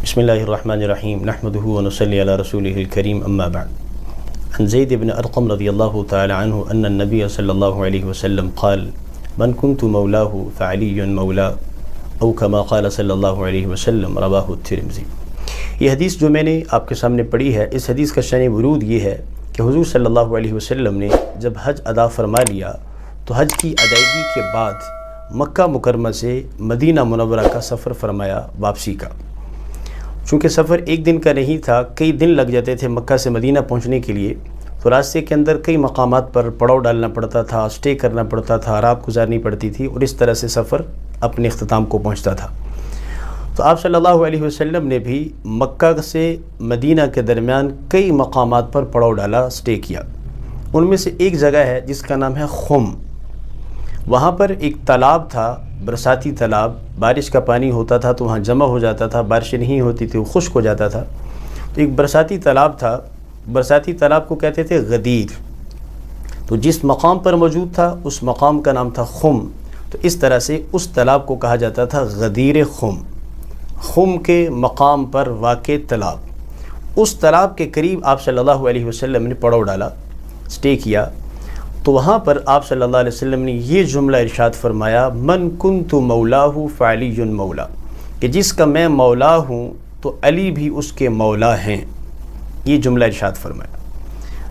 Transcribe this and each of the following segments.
بسم اللہ الرحمن الرحیم نحمدہ ونصلی علی رسولہ الکریم اما بعد عن زید بن ارقم رضی اللہ تعالی عنہ ان النبی صلی اللہ علیہ وسلم قال من كنت مولاه فعلی مولا او کما قال صلی اللہ علیہ وسلم رواہ الترمذی۔ یہ حدیث جو میں نے آپ کے سامنے پڑھی ہے، اس حدیث کا شأن ورود یہ ہے کہ حضور صلی اللہ علیہ وسلم نے جب حج ادا فرما لیا تو حج کی ادائیگی کے بعد مکہ مکرمہ سے مدینہ منورہ کا سفر فرمایا واپسی کا۔ چونکہ سفر ایک دن کا نہیں تھا، کئی دن لگ جاتے تھے مکہ سے مدینہ پہنچنے کے لیے، تو راستے کے اندر کئی مقامات پر پڑاؤ ڈالنا پڑتا تھا، اسٹے کرنا پڑتا تھا، رات گزارنی پڑتی تھی، اور اس طرح سے سفر اپنے اختتام کو پہنچتا تھا۔ تو آپ صلی اللہ علیہ وسلم نے بھی مکہ سے مدینہ کے درمیان کئی مقامات پر پڑاؤ ڈالا، اسٹے کیا۔ ان میں سے ایک جگہ ہے جس کا نام ہے خم۔ وہاں پر ایک تالاب تھا، برساتی تالاب، بارش کا پانی ہوتا تھا تو وہاں جمع ہو جاتا تھا، بارشیں نہیں ہوتی تھی وہ خشک ہو جاتا تھا۔ تو ایک برساتی تالاب تھا، برساتی تالاب کو کہتے تھے غدیر۔ تو جس مقام پر موجود تھا اس مقام کا نام تھا خم، تو اس طرح سے اس تالاب کو کہا جاتا تھا غدیر خم، خم کے مقام پر واقع تالاب۔ اس تالاب کے قریب آپ صلی اللہ علیہ وسلم نے پڑاؤ ڈالا، اسٹے کیا۔ تو وہاں پر آپ صلی اللہ علیہ وسلم نے یہ جملہ ارشاد فرمایا، من کنت مولاہ فعلی مولا، کہ جس کا میں مولا ہوں تو علی بھی اس کے مولا ہیں۔ یہ جملہ ارشاد فرمایا۔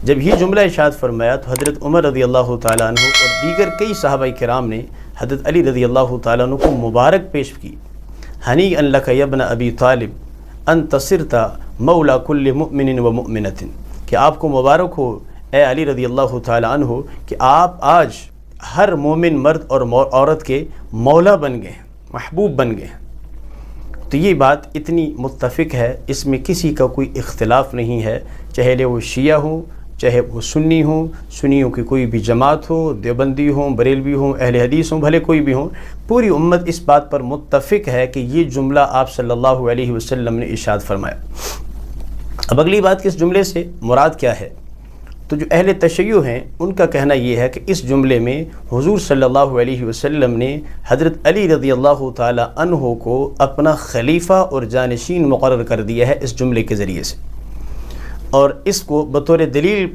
جب یہ جملہ ارشاد فرمایا تو حضرت عمر رضی اللہ تعالیٰ عنہ اور دیگر کئی صحابہ کرام نے حضرت علی رضی اللہ تعالیٰ عنہ کو مبارک پیش کی، ہنیئا لک یا ابن ابی طالب ان تصرت مولا کل مؤمن و مؤمنۃ، کہ آپ کو مبارک ہو اے علی رضی اللہ تعالیٰ عنہ کہ آپ آج ہر مومن مرد اور عورت کے مولا بن گئے، محبوب بن گئے۔ تو یہ بات اتنی متفق ہے، اس میں کسی کا کوئی اختلاف نہیں ہے، چاہے وہ شیعہ ہوں، چاہے وہ سنی ہوں، سنیوں کی کوئی بھی جماعت ہو، دیوبندی ہوں، بریلوی ہوں، اہل حدیث ہوں، بھلے کوئی بھی ہوں، پوری امت اس بات پر متفق ہے کہ یہ جملہ آپ صلی اللہ علیہ وسلم نے ارشاد فرمایا۔ اب اگلی بات کہ اس جملے سے مراد کیا ہے؟ تو جو اہل تشیع ہیں ان کا کہنا یہ ہے کہ اس جملے میں حضور صلی اللہ علیہ وسلم نے حضرت علی رضی اللہ تعالی عنہ کو اپنا خلیفہ اور جانشین مقرر کر دیا ہے اس جملے کے ذریعے سے، اور اس کو بطور دلیل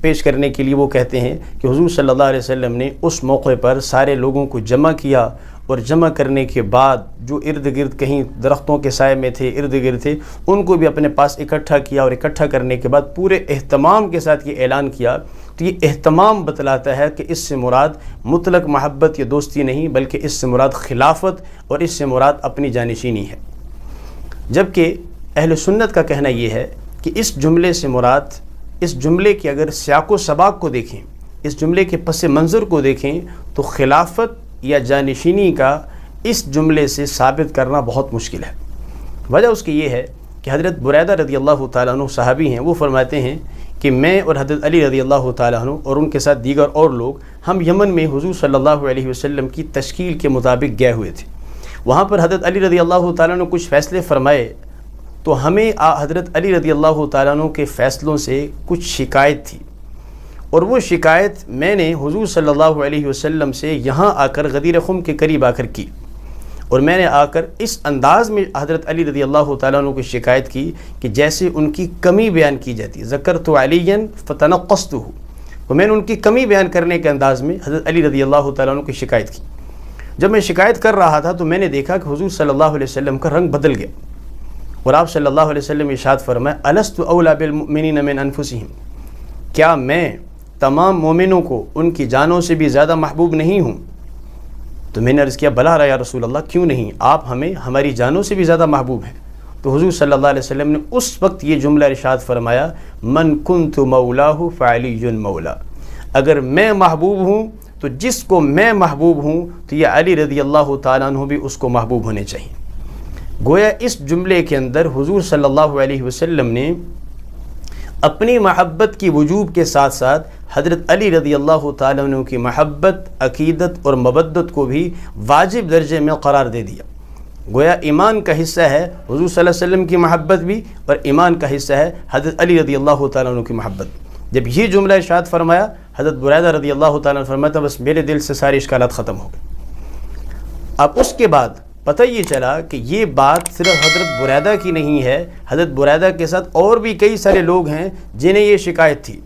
پیش کرنے کے لیے وہ کہتے ہیں کہ حضور صلی اللہ علیہ وسلم نے اس موقع پر سارے لوگوں کو جمع کیا، اور جمع کرنے کے بعد جو ارد گرد کہیں درختوں کے سائے میں تھے، ارد گرد تھے، ان کو بھی اپنے پاس اکٹھا کیا، اور اکٹھا کرنے کے بعد پورے اہتمام کے ساتھ یہ اعلان کیا۔ تو یہ اہتمام بتلاتا ہے کہ اس سے مراد مطلق محبت یا دوستی نہیں، بلکہ اس سے مراد خلافت اور اس سے مراد اپنی جانشینی ہے۔ جبکہ اہل سنت کا کہنا یہ ہے کہ اس جملے سے مراد، اس جملے کے اگر سیاق و سباق کو دیکھیں، اس جملے کے پس منظر کو دیکھیں، تو خلافت یا جانشینی کا اس جملے سے ثابت کرنا بہت مشکل ہے۔ وجہ اس کی یہ ہے کہ حضرت بریدہ رضی اللہ تعالیٰ عنہ صحابی ہیں، وہ فرماتے ہیں کہ میں اور حضرت علی رضی اللہ تعالیٰ عنہ اور ان کے ساتھ دیگر اور لوگ، ہم یمن میں حضور صلی اللہ علیہ وسلم کی تشکیل کے مطابق گئے ہوئے تھے۔ وہاں پر حضرت علی رضی اللہ تعالیٰ عنہ کچھ فیصلے فرمائے، تو ہمیں حضرت علی رضی اللہ تعالیٰ عنہ کے فیصلوں سے کچھ شکایت تھی، اور وہ شکایت میں نے حضور صلی اللہ علیہ وسلم سے یہاں آ کر غدیر خم کے قریب آ کر کی، اور میں نے آ کر اس انداز میں حضرت علی رضی اللہ تعالیٰ عنہ کی شکایت کی کہ جیسے ان کی کمی بیان کی جاتی، ذکرت علیٰ فتنقصتہ، تو میں نے ان کی کمی بیان کرنے کے انداز میں حضرت علی رضی اللہ تعالیٰ عنہ کی شکایت کی۔ جب میں شکایت کر رہا تھا تو میں نے دیکھا کہ حضور صلی اللہ علیہ وسلم کا رنگ بدل گیا، اور آپ صلی اللہ علیہ وسلم ارشاد فرمایا، الست اولی بالمؤمنین من انفسہم، کیا میں تمام مومنوں کو ان کی جانوں سے بھی زیادہ محبوب نہیں ہوں؟ تو میں نے عرض کیا، بلا یا رسول اللہ، کیوں نہیں، آپ ہمیں ہماری جانوں سے بھی زیادہ محبوب ہیں۔ تو حضور صلی اللہ علیہ وسلم نے اس وقت یہ جملہ ارشاد فرمایا، من کنت مولاہ فعلی مولا، اگر میں محبوب ہوں تو جس کو میں محبوب ہوں تو یہ علی رضی اللہ تعالیٰ عنہ بھی اس کو محبوب ہونے چاہیے۔ گویا اس جملے کے اندر حضور صلی اللہ علیہ وسلم نے اپنی محبت کی وجوب کے ساتھ ساتھ حضرت علی رضی اللہ تعالیٰ عنہ کی محبت، عقیدت اور مودت کو بھی واجب درجے میں قرار دے دیا۔ گویا ایمان کا حصہ ہے حضور صلی اللہ علیہ وسلم کی محبت بھی، اور ایمان کا حصہ ہے حضرت علی رضی اللہ تعالیٰ عنہ کی محبت۔ جب یہ جملہ ارشاد فرمایا، حضرت بریدہ رضی اللہ تعالیٰ عنہ فرماتا، بس میرے دل سے سارے اشکالات ختم ہو گئے۔ اب اس کے بعد پتہ یہ چلا کہ یہ بات صرف حضرت بریدہ کی نہیں ہے، حضرت بریدہ کے ساتھ اور بھی کئی سارے لوگ ہیں جنہیں یہ شکایت تھی،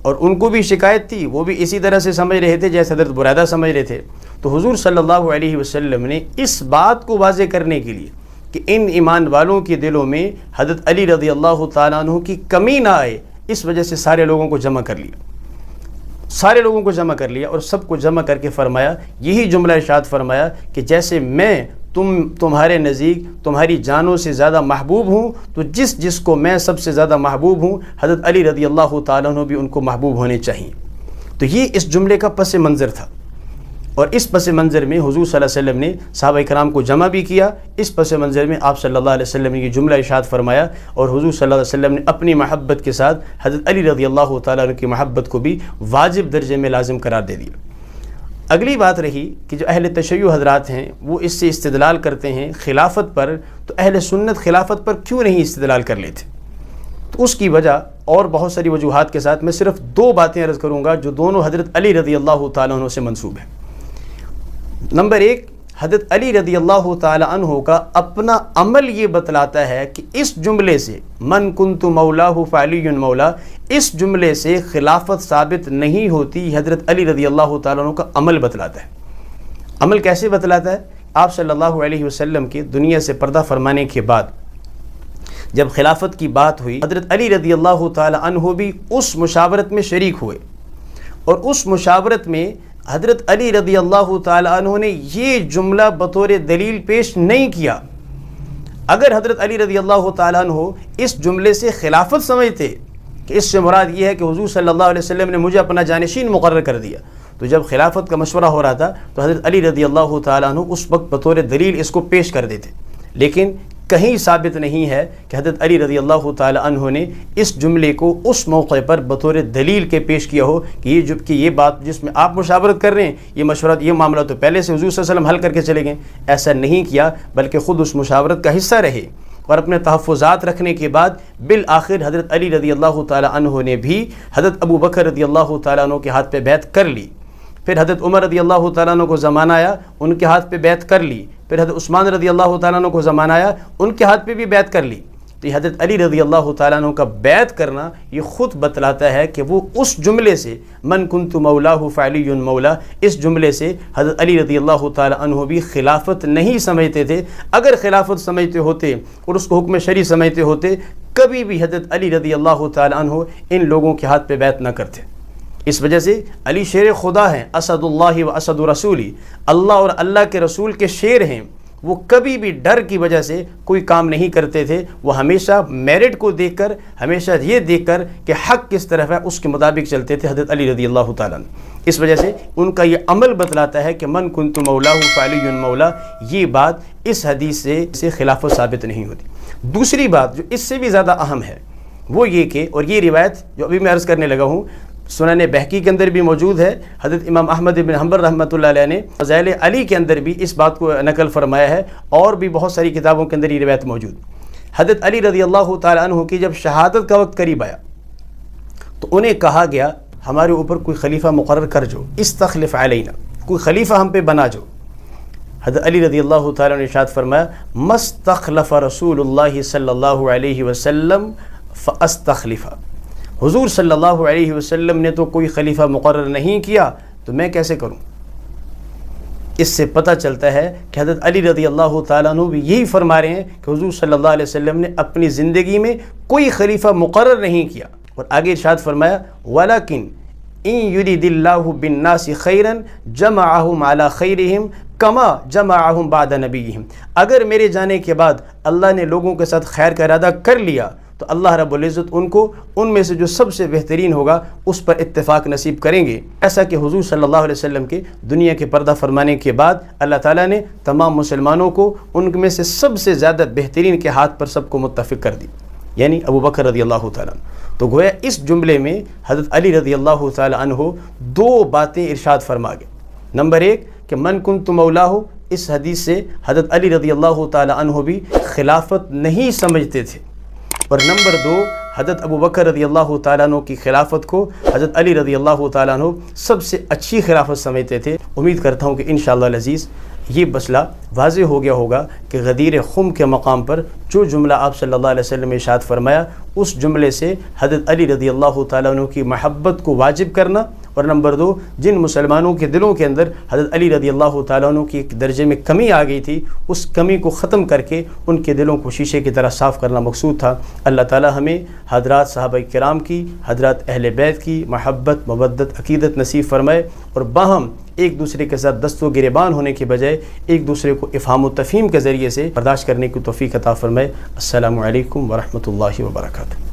اور ان کو بھی شکایت تھی، وہ بھی اسی طرح سے سمجھ رہے تھے جیسے حضرت بریدہ سمجھ رہے تھے۔ تو حضور صلی اللہ علیہ وسلم نے اس بات کو واضح کرنے کے لیے کہ ان ایمان والوں کے دلوں میں حضرت علی رضی اللہ تعالیٰ عنہ کی کمی نہ آئے، اس وجہ سے سارے لوگوں کو جمع کر لیا، سارے لوگوں کو جمع کر لیا اور سب کو جمع کر کے فرمایا، یہی جملہ ارشاد فرمایا کہ جیسے میں تمہارے نزدیک تمہاری جانوں سے زیادہ محبوب ہوں، تو جس کو میں سب سے زیادہ محبوب ہوں، حضرت علی رضی اللہ تعالیٰ عنہ بھی ان کو محبوب ہونے چاہیے۔ تو یہ اس جملے کا پس منظر تھا، اور اس پس منظر میں حضور صلی اللہ علیہ وسلم نے صحابہ کرام کو جمع بھی کیا۔ اس پس منظر میں آپ صلی اللہ علیہ وسلم نے یہ جملہ ارشاد فرمایا، اور حضور صلی اللہ علیہ وسلم نے اپنی محبت کے ساتھ حضرت علی رضی اللہ تعالیٰ عنہ کی محبت کو بھی واجب درجے میں لازم قرار دے دیا۔ اگلی بات رہی کہ جو اہل تشیع حضرات ہیں وہ اس سے استدلال کرتے ہیں خلافت پر، تو اہل سنت خلافت پر کیوں نہیں استدلال کر لیتے؟ تو اس کی وجہ اور بہت ساری وجوہات کے ساتھ میں صرف دو باتیں عرض کروں گا جو دونوں حضرت علی رضی اللہ تعالیٰ عنہ سے منسوب ہیں۔ نمبر ایک، حضرت علی رضی اللہ تعالیٰ عنہ کا اپنا عمل یہ بتلاتا ہے کہ اس جملے سے من کنت مولاہ فعلی مولا، اس جملے سے خلافت ثابت نہیں ہوتی، حضرت علی رضی اللہ تعالیٰ عنہ کا عمل بتلاتا ہے۔ عمل کیسے بتلاتا ہے؟ آپ صلی اللہ علیہ وسلم کے دنیا سے پردہ فرمانے کے بعد جب خلافت کی بات ہوئی، حضرت علی رضی اللہ تعالیٰ عنہ بھی اس مشاورت میں شریک ہوئے، اور اس مشاورت میں حضرت علی رضی اللہ تعالیٰ عنہ نے یہ جملہ بطور دلیل پیش نہیں کیا۔ اگر حضرت علی رضی اللہ تعالیٰ عنہ اس جملے سے خلافت سمجھتے کہ اس سے مراد یہ ہے کہ حضور صلی اللہ علیہ وسلم نے مجھے اپنا جانشین مقرر کر دیا، تو جب خلافت کا مشورہ ہو رہا تھا تو حضرت علی رضی اللہ تعالیٰ عنہ اس وقت بطور دلیل اس کو پیش کر دیتے، لیکن کہیں ثابت نہیں ہے کہ حضرت علی رضی اللہ تعالیٰ عنہ نے اس جملے کو اس موقع پر بطور دلیل کے پیش کیا ہو کہ یہ بات جس میں آپ مشاورت کر رہے ہیں، یہ مشورہ، یہ معاملہ تو پہلے سے حضور صلی اللہ علیہ وسلم حل کر کے چلے گئے۔ ایسا نہیں کیا، بلکہ خود اس مشاورت کا حصہ رہے، اور اپنے تحفظات رکھنے کے بعد بالآخر حضرت علی رضی اللہ تعالیٰ عنہ نے بھی حضرت ابو بکر رضی اللہ تعالیٰ عنہ کے ہاتھ پہ بیعت کر لی، پھر حضرت عمر رضی اللہ تعالیٰ عنہ کو زمانہ آیا، ان کے ہاتھ پہ بیعت کر لی، پھر حضرت عثمان رضی اللہ تعالیٰ عنہ کو زمانہ آیا، ان کے ہاتھ پہ بھی بیعت کر لی۔ تو یہ حضرت علی رضی اللہ تعالیٰ عنہ کا بیعت کرنا یہ خود بتلاتا ہے کہ وہ اس جملے سے من کنت مولاہ فعلی مولا، اس جملے سے حضرت علی رضی اللہ تعالیٰ عنہ بھی خلافت نہیں سمجھتے تھے۔ اگر خلافت سمجھتے ہوتے اور اس کو حکم شرعی سمجھتے ہوتے، کبھی بھی حضرت علی رضی اللہ تعالیٰ عنہ ان لوگوں کے ہاتھ پہ بیعت نہ کرتے۔ اس وجہ سے علی شیر خدا ہیں، اسد اللہ و اسد رسولی، اللہ اور اللہ کے رسول کے شیر ہیں۔ وہ کبھی بھی ڈر کی وجہ سے کوئی کام نہیں کرتے تھے، وہ ہمیشہ میرٹ کو دیکھ کر، ہمیشہ یہ دیکھ کر کہ حق کس طرف ہے اس کے مطابق چلتے تھے حضرت علی رضی اللہ تعالیٰ عنہ۔ اس وجہ سے ان کا یہ عمل بتلاتا ہے کہ من کنت مولاہ فعلی مولا، یہ بات اس حدیث سے خلافت ثابت نہیں ہوتی۔ دوسری بات جو اس سے بھی زیادہ اہم ہے وہ یہ کہ، اور یہ روایت جو ابھی میں عرض کرنے لگا ہوں سنن بہقی کے اندر بھی موجود ہے، حضرت امام احمد بن حنبل رحمۃ اللہ علیہ نے فضائل علی کے اندر بھی اس بات کو نقل فرمایا ہے، اور بھی بہت ساری کتابوں کے اندر یہ روایت موجود۔ حضرت علی رضی اللہ تعالیٰ عنہ کی جب شہادت کا وقت قریب آیا تو انہیں کہا گیا ہمارے اوپر کوئی خلیفہ مقرر کر جو، استخلف علینا، کوئی خلیفہ ہم پہ بنا جو۔ حضرت علی رضی اللہ تعالیٰ نے ارشاد فرمایا مستخلف رسول اللہ صلی اللہ علیہ وسلم فاستخلفہ، حضور صلی اللہ علیہ وسلم نے تو کوئی خلیفہ مقرر نہیں کیا تو میں کیسے کروں؟ اس سے پتہ چلتا ہے کہ حضرت علی رضی اللہ تعالیٰ عنہ بھی یہی فرما رہے ہیں کہ حضور صلی اللہ علیہ وسلم نے اپنی زندگی میں کوئی خلیفہ مقرر نہیں کیا، اور آگے ارشاد فرمایا وَلَكِنْ إِن يُرِدِ اللَّهُ بِالنَّاسِ خَيْرًا جَمَعَهُمْ عَلَى خَيْرِهِمْ كَمَا جَمَعَهُمْ بَعْدَ نَبِيِّهِمْ، اگر میرے جانے کے بعد اللہ نے لوگوں کے ساتھ خیر کا ارادہ کر لیا تو اللہ رب العزت ان کو ان میں سے جو سب سے بہترین ہوگا اس پر اتفاق نصیب کریں گے۔ ایسا کہ حضور صلی اللہ علیہ وسلم کے دنیا کے پردہ فرمانے کے بعد اللہ تعالیٰ نے تمام مسلمانوں کو ان میں سے سب سے زیادہ بہترین کے ہاتھ پر سب کو متفق کر دی، یعنی ابو بکر رضی اللہ تعالیٰ عنہ۔ تو گویا اس جملے میں حضرت علی رضی اللہ تعالیٰ عنہ دو باتیں ارشاد فرما گئے۔ نمبر ایک کہ من کنت مولاہ، اس حدیث سے حضرت علی رضی اللہ تعالیٰ عنہ بھی خلافت نہیں سمجھتے تھے، اور نمبر دو حضرت ابو بکر رضی اللہ تعالیٰ عنہ کی خلافت کو حضرت علی رضی اللہ تعالیٰ عنہ سب سے اچھی خلافت سمجھتے تھے۔ امید کرتا ہوں کہ انشاءاللہ العزیز یہ مسئلہ واضح ہو گیا ہوگا کہ غدیر خم کے مقام پر جو جملہ آپ صلی اللہ علیہ وسلم نے ارشاد فرمایا، اس جملے سے حضرت علی رضی اللہ تعالیٰ عنہ کی محبت کو واجب کرنا، اور نمبر 2، جن مسلمانوں کے دلوں کے اندر حضرت علی رضی اللہ تعالیٰ عنہ کی ایک درجے میں کمی آ گئی تھی، اس کمی کو ختم کر کے ان کے دلوں کو شیشے کی طرح صاف کرنا مقصود تھا۔ اللہ تعالیٰ ہمیں حضرات صحابہ کرام کی، حضرات اہل بیت کی محبت، مودت، عقیدت نصیب فرمائے، اور باہم ایک دوسرے کے ساتھ دست و گریبان ہونے کے بجائے ایک دوسرے کو افہام و تفہیم کے ذریعے سے برداشت کرنے کی توفیق عطا فرمائے۔ السلام علیکم ورحمۃ اللہ وبرکاتہ۔